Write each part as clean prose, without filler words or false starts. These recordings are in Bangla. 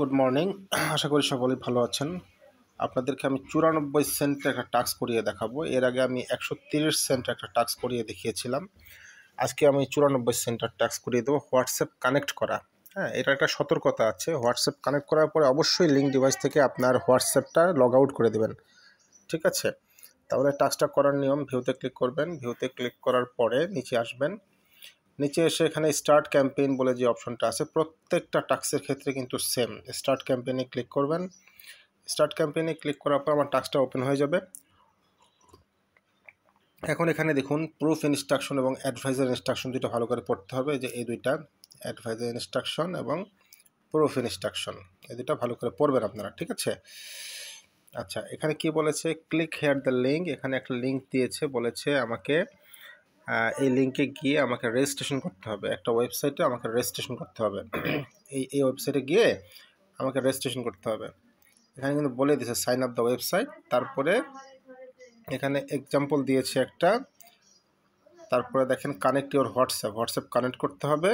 Good morning. আশা করি সকলেই ভালো আছেন। আপনাদেরকে আমি 94 সেন্টের একটা টাস্ক করিয়ে দেখাবো। এর আগে আমি 130 সেন্টের একটা টাস্ক করিয়ে দেখিয়েছিলাম। আজকে আমি 94 সেন্টের টাস্ক করিয়ে দেবো হোয়াটসঅ্যাপ কানেক্ট করা। হ্যাঁ, এটা একটা সতর্কতা আছে। হোয়াটসঅ্যাপ কানেক্ট করার পরে অবশ্যই লিঙ্ক ডিভাইস থেকে আপনার হোয়াটসঅ্যাপটা লগ আউট করে দেবেন, ঠিক আছে? তাহলে টাস্কটা করার নিয়ম, ভিউতে ক্লিক করবেন। ভিউতে ক্লিক করার পরে নিচে আসবেন। নিচে এসে এখানে স্টার্ট ক্যাম্পেইন বলে যে অপশনটা আছে, প্রত্যেকটা টাস্কের ক্ষেত্রে কিন্তু সেম। স্টার্ট ক্যাম্পেইনে ক্লিক করবেন। স্টার্ট ক্যাম্পেইনে ক্লিক করার পর আমার টাস্কটা ওপেন হয়ে যাবে। এখন এখানে দেখুন প্রুফ ইনস্ট্রাকশন এবং অ্যাডভাইজার ইনস্ট্রাকশন দুটো ভালো করে পড়তে হবে। যে এই দুইটা অ্যাডভাইজার ইনস্ট্রাকশন এবং প্রুফ ইনস্ট্রাকশন, এই দুটো ভালো করে পড়বেন আপনারা, ঠিক আছে? আচ্ছা, এখানে কি বলেছে, ক্লিক হেয়ার দ্য লিঙ্ক। এখানে একটা লিঙ্ক দিয়েছে, বলেছে আমাকে এই লিঙ্কে গিয়ে আমাকে রেজিস্ট্রেশন করতে হবে। একটা ওয়েবসাইটে আমাকে রেজিস্ট্রেশন করতে হবে। এই ওয়েবসাইটে গিয়ে আমাকে রেজিস্ট্রেশন করতে হবে। এখানে কিন্তু বলে দিয়েছে সাইন আপ দ্য ওয়েবসাইট। তারপরে এখানে এক্সাম্পল দিয়েছে একটা। তারপরে দেখেন কানেক্ট ইউর হোয়াটসঅ্যাপ কানেক্ট করতে হবে,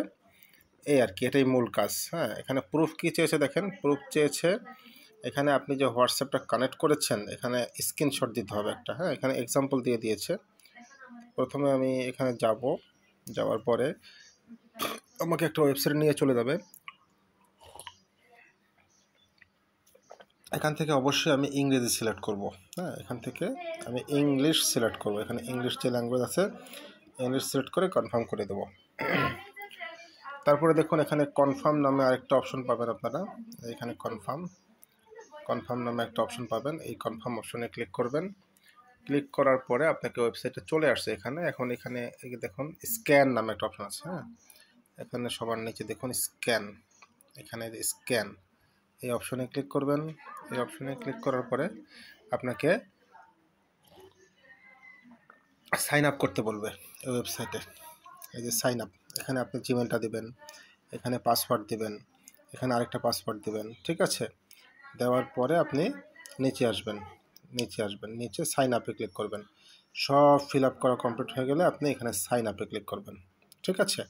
এই আর কি, এটাই মূল কাজ। হ্যাঁ, এখানে প্রুফ কী চেয়েছে দেখেন, প্রুফ চেয়েছে এখানে আপনি যে হোয়াটসঅ্যাপটা কানেক্ট করেছেন এখানে স্ক্রিনশট দিতে হবে একটা। হ্যাঁ, এখানে এক্সাম্পল দিয়ে দিয়েছে। প্রথমে আমি এখানে যাওয়ার পরে আমাকে একটা ওয়েবসাইট নিয়ে চলে যাবে। এখান থেকে অবশ্যই আমি ইংরেজি সিলেক্ট করব। হ্যাঁ, এখান থেকে আমি ইংলিশ সিলেক্ট করব। এখানে ইংলিশ যে ল্যাঙ্গুয়েজ আছে ইংলিশ সিলেক্ট করে কনফার্ম করে দেব। তারপরে দেখুন এখানে কনফার্ম নামে আরেকটা অপশন পাবেন আপনারা। এখানে কনফার্ম নামে একটা অপশন পাবেন। এই কনফার্ম অপশনে ক্লিক করবেন। ক্লিক করার পরে আপনাকে ওয়েবসাইটে চলে আসছে। এখানে দেখুন স্ক্যান নামে একটা অপশন আছে। হ্যাঁ, এখানে সবার নিচে দেখুন স্ক্যান, এখানে স্ক্যান, এই অপশনে ক্লিক করবেন। এই অপশনে ক্লিক করার পরে আপনাকে সাইন আপ করতে বলবে এই ওয়েবসাইটে। এই যে সাইন আপ, এখানে আপনি জিমেলটা দেবেন, এখানে পাসওয়ার্ড দেবেন, এখানে আরেকটা পাসওয়ার্ড দেবেন, ঠিক আছে? দেওয়ার পরে আপনি নিচে আসবেন। নিচে সাইন আপে ক্লিক করবেন। সব ফিল আপ করা কমপ্লিট হয়ে গেলে আপনি এখানে সাইন আপে ক্লিক করবেন, ঠিক আছে?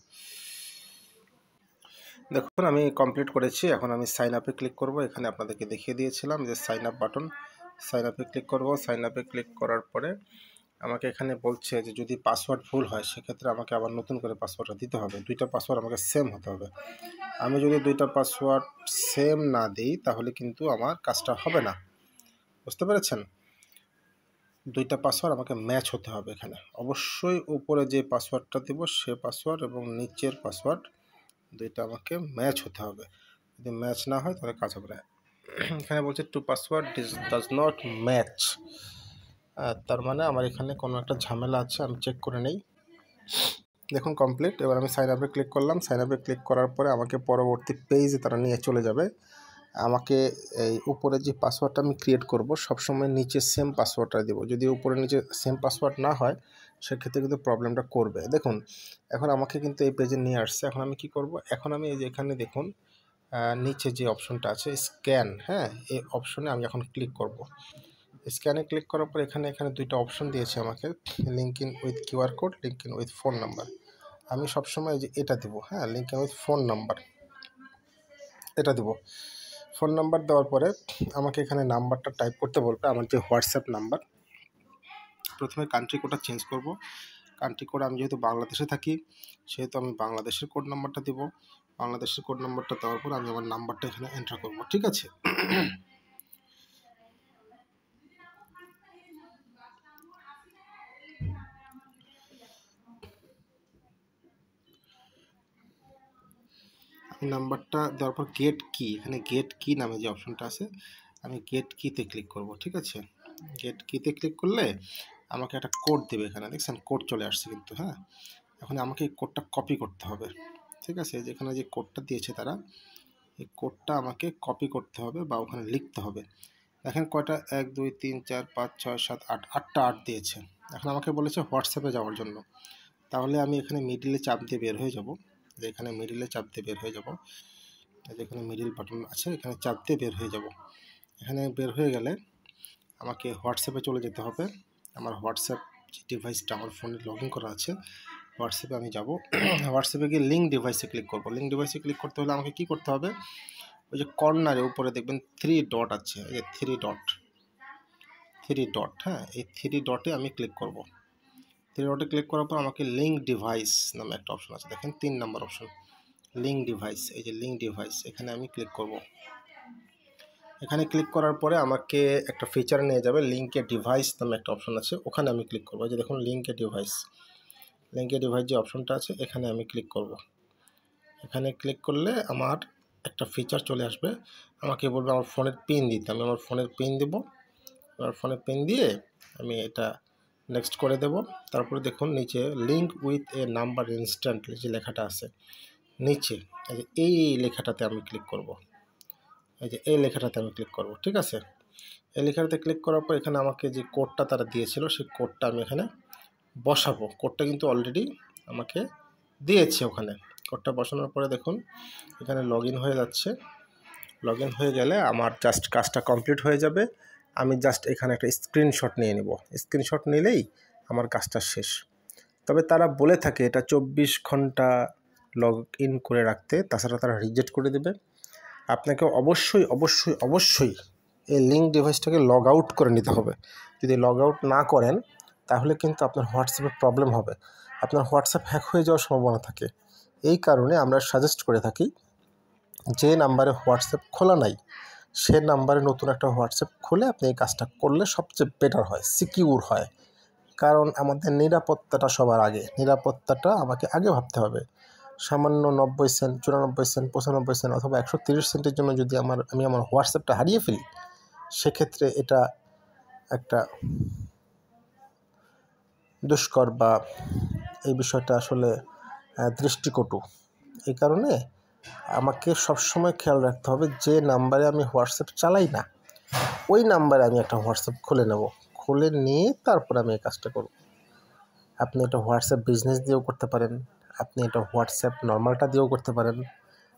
দেখুন আমি কমপ্লিট করেছি। এখন আমি সাইন আপে ক্লিক করব। এখানে আপনাদেরকে দেখিয়ে দিয়েছিলাম যে সাইন আপ বাটন। সাইন আপে ক্লিক করব। সাইন আপে ক্লিক করার পরে আমাকে এখানে বলছে যে যদি পাসওয়ার্ড ভুল হয় সেক্ষেত্রে আমাকে আবার নতুন করে পাসওয়ার্ডটা দিতে হবে। দুইটা পাসওয়ার্ড আমাকে সেম হতে হবে। আমি যদি দুইটা পাসওয়ার্ড সেম না দিই তাহলে কিন্তু আমার কাজটা হবে না, বুঝতে পেরেছেন? দুইটা পাসওয়ার্ড আমাকে ম্যাচ হতে হবে। এখানে অবশ্যই উপরে যে পাসওয়ার্ডটা দেব সে পাসওয়ার্ড এবং নিচের পাসওয়ার্ড দুইটা আমাকে ম্যাচ হতে হবে। যদি ম্যাচ না হয় তাহলে কাজ হবে না। এখানে বলছে two password does not match, তার মানে আমার এখানে কোনো একটা ঝামেলা আছে। আমি চেক করে নেই। দেখুন কমপ্লিট। এবার আমি সাইন আপে ক্লিক করলাম। সাইন আপে ক্লিক করার পরে আমাকে পরবর্তী পেজে তারা নিয়ে চলে যাবে। আমাকে এই উপরে যে পাসওয়ার্ডটা আমি ক্রিয়েট করব সবসময় নিচে সেম পাসওয়ার্ডটা দেবো। যদি উপরে নিচে সেম পাসওয়ার্ড না হয় সেক্ষেত্রে কিন্তু প্রবলেমটা করবে। দেখুন এখন আমাকে কিন্তু এই পেজে নিয়ে আসছে। এখন আমি কি করব, এখন আমি এই যে এখানে দেখুন নিচে যে অপশনটা আছে স্ক্যান, হ্যাঁ, এই অপশনে আমি এখন ক্লিক করব। স্ক্যানে ক্লিক করার পর এখানে দুইটা অপশন দিয়েছে আমাকে, link in with QR code, link in with phone number. আমি সবসময় যে এটা দেবো, হ্যাঁ, link in with phone number, এটা দেবো। ফোন নাম্বার দেওয়ার পরে আমাকে এখানে নাম্বারটা টাইপ করতে বলবে, আমার যে হোয়াটসঅ্যাপ নাম্বার। প্রথমে কান্ট্রি কোডটা চেঞ্জ করব। কান্ট্রি কোড আমি যেহেতু বাংলাদেশে থাকি সেহেতু আমি বাংলাদেশের কোড নাম্বারটা দেবো। বাংলাদেশের কোড নাম্বারটা দেওয়ার পর আমি আমার নাম্বারটা এখানে এন্টার করব, ঠিক আছে? আমি নাম্বারটা দেওয়ার পর গেট কি, এখানে গেট কি নামে যে অপশনটা আছে আমি গেট কিতে ক্লিক করব, ঠিক আছে? গেট কিতে ক্লিক করলে আমাকে একটা কোড দেবে। এখানে দেখছেন কোড চলে আসছে কিন্তু। হ্যাঁ, এখন আমাকে এই কোডটা কপি করতে হবে, ঠিক আছে? যেখানে যে কোডটা দিয়েছে তারা, এই কোডটা আমাকে কপি করতে হবে বা ওখানে লিখতে হবে। দেখেন কয়টা, 1 2 3 4 5 6 7 8, 8টা 8 দিয়েছে। এখন আমাকে বলেছে হোয়াটসঅ্যাপে যাওয়ার জন্য। তাহলে আমি এখানে মিডিলে চাপ দিয়ে বের হয়ে যাব। এখানে মিডিলে চাপ দিয়ে বের হয়ে যাব। যেখানে মিডিল বাটন আছে এখানে চাপ দিয়ে বের হয়ে যাব। এখানে বের হয়ে গেলে আমাকে হোয়াটসঅ্যাপে চলে যেতে হবে। আমার হোয়াটসঅ্যাপ যে ডিভাইসটা আমার ফোনে লগ ইন করা আছে হোয়াটসঅ্যাপে আমি যাব। হোয়াটসঅ্যাপে গিয়ে লিঙ্ক ডিভাইসে ক্লিক করব। লিঙ্ক ডিভাইসে ক্লিক করতে হলে আমাকে কী করতে হবে, ওই যে কর্নারে উপরে দেখবেন 3 ডট আছে, এই যে 3 ডট, হ্যাঁ এই 3 ডটে আমি ক্লিক করব। 3 ডটে ক্লিক করার পর আমাকে লিঙ্ক ডিভাইস নামে একটা অপশন আছে, দেখেন 3 নম্বর অপশন লিঙ্ক ডিভাইস, এই যে লিঙ্ক ডিভাইস, এখানে আমি ক্লিক করব। এখানে ক্লিক করার পরে আমাকে একটা ফিচার নিয়ে যাবে, লিঙ্কে ডিভাইস নামে একটা অপশন আছে, ওখানে আমি ক্লিক করবো। যে দেখুন লিঙ্কে ডিভাইস যে অপশনটা আছে এখানে আমি ক্লিক করব। এখানে ক্লিক করলে আমার একটা ফিচার চলে আসবে, আমাকে বলবে আমার ফোনের পিন দিতে, আমি আমার ফোনের পিন দেব। আমার ফোনের পিন দিয়ে আমি এটা নেক্সট করে দেব। তারপরে দেখুন নিচে link with a number instantly যে লেখাটা আছে নিচে, এই লেখাটাতে আমি ক্লিক করব। এই যে এই লেখাটাতে আমি ক্লিক করব, ঠিক আছে। এই লেখাটাতে ক্লিক করার পর এখানে আমাকে যে কোডটা তারা দিয়েছিল সেই কোডটা আমি এখানে বসাবো। কোডটা কিন্তু অলরেডি আমাকে দিয়েছে ওখানে। কোডটা বসানোর পরে দেখুন এখানে লগ ইন হয়ে যাচ্ছে। লগ ইন হয়ে গেলে আমার জাস্ট কাজটা কমপ্লিট হয়ে যাবে। আমি জাস্ট এখানে একটা স্ক্রিনশট নিয়ে নেব, স্ক্রিনশট নিলেই আমার কাজটা শেষ। তবে তারা বলে থাকে এটা 24 ঘন্টা লগ ইন করে রাখতে, তাছাড়া তারা রিজেক্ট করে দেবে। আপনাকে অবশ্যই এই লিঙ্ক ডিভাইসটাকে লগ আউট করে নিতে হবে। যদি লগ আউট না করেন তাহলে কিন্তু আপনার হোয়াটসঅ্যাপে প্রবলেম হবে, আপনার হোয়াটসঅ্যাপ হ্যাক হয়ে যাওয়ার সম্ভাবনা থাকে। এই কারণে আমরা সাজেস্ট করে থাকি যে নাম্বারে হোয়াটসঅ্যাপ খোলা নাই সে নাম্বারে নতুন একটা হোয়াটসঅ্যাপ খুলে আপনি এই কাজটা করলে সবচেয়ে বেটার হয়, সিকিউর হয়। কারণ আমাদের নিরাপত্তাটা সবার আগে, নিরাপত্তাটা আমাকে আগে ভাবতে হবে। সামান্য 90 সেন্ট, 94 সেন্ট, 95 সেন্ট অথবা 130 সেন্টের জন্য যদি আমি আমার হোয়াটসঅ্যাপটা হারিয়ে ফেলি, সেক্ষেত্রে এটা একটা দুষ্কর বা এই বিষয়টা আসলে দৃষ্টিকটু। এই কারণে আমাকে সবসময় খেয়াল রাখতে হবে যে নাম্বারে আমি হোয়াটসঅ্যাপ চালাই না ওই নাম্বারে আমি একটা হোয়াটসঅ্যাপ খুলে নেব, খুলে নিয়ে তারপর আমি এই কাজটা করব। আপনি এটা হোয়াটসঅ্যাপ বিজনেস দিয়েও করতে পারেন, আপনি এটা হোয়াটসঅ্যাপ নর্মালটা দিয়েও করতে পারেন,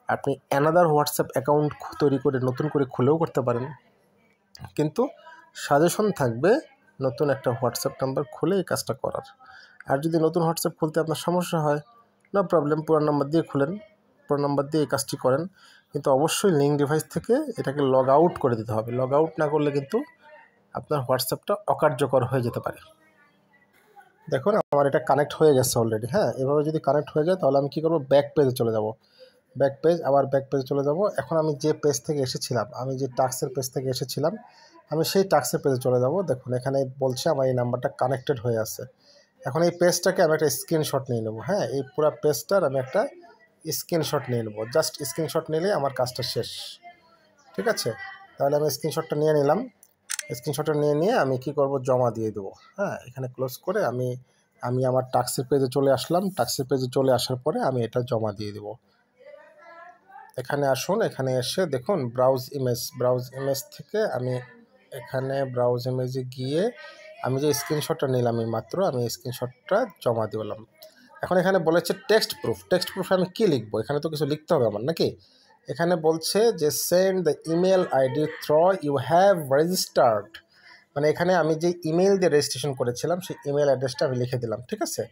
আপনি অ্যানাদার হোয়াটসঅ্যাপ অ্যাকাউন্ট তৈরি করে নতুন করে খুলেও করতে পারেন। কিন্তু সাজেশন থাকবে নতুন একটা হোয়াটসঅ্যাপ নাম্বার খুলে এই কাজটা করার। আর যদি নতুন হোয়াটসঅ্যাপ খুলতে আপনার সমস্যা হয়, নো প্রবলেম, পুরান নাম্বার দিয়ে খুলেন, পুরান নাম্বার দিয়ে এই কাজটি করেন। কিন্তু অবশ্যই লিঙ্ক ডিভাইস থেকে এটাকে লগ আউট করে দিতে হবে। লগ আউট না করলে কিন্তু আপনার হোয়াটসঅ্যাপটা অকার্যকর হয়ে যেতে পারে। দেখুন আমার এটা কানেক্ট হয়ে গেছে অলরেডি। হ্যাঁ, এভাবে যদি কানেক্ট হয়ে যায় তাহলে আমি কী করবো, ব্যাক পেজে চলে যাব। ব্যাক পেজে চলে যাব। এখন আমি যে পেজ থেকে এসেছিলাম, আমি যে টাস্কের পেজ থেকে এসেছিলাম, আমি সেই টাস্কের পেজে চলে যাব। দেখুন এখানে বলছে আমার এই নাম্বারটা কানেক্টেড হয়ে আছে। এখন এই পেজটাকে আমি একটা স্ক্রিনশট নিয়ে নেব। হ্যাঁ, এই পুরো পেজটার আমি একটা স্ক্রিনশট নিয়ে নেব। জাস্ট স্ক্রিনশট নিলেই আমার কাজটা শেষ, ঠিক আছে। তাহলে আমি স্ক্রিনশটটা নিয়ে নিলাম। স্ক্রিনশটটা নিয়ে আমি কি করব, জমা দিয়ে দেবো। হ্যাঁ, এখানে ক্লোজ করে আমি আমার টাস্কের পেজে চলে আসলাম। টাস্কের পেজে চলে আসার পরে আমি এটা জমা দিয়ে দেবো। এখানে আসুন, এখানে এসে দেখুন ব্রাউজ ইমেজ থেকে আমি এখানে ব্রাউজ ইমেজে গিয়ে আমি যে স্ক্রিনশটটা নিলাম এই মাত্র, আমি স্ক্রিনশটটা জমা দিলাম। এখন এখানে বলেছে টেক্সট প্রুফে আমি কী লিখবো, এখানে তো কিছু লিখতে হবে আমার নাকি। এখানে বলছে যে send the email ID through you have registered, মানে এখানে আমি যে ইমেল দিয়ে রেজিস্ট্রেশন করেছিলাম সেই ইমেল অ্যাড্রেসটা আমি লিখে দিলাম, ঠিক আছে।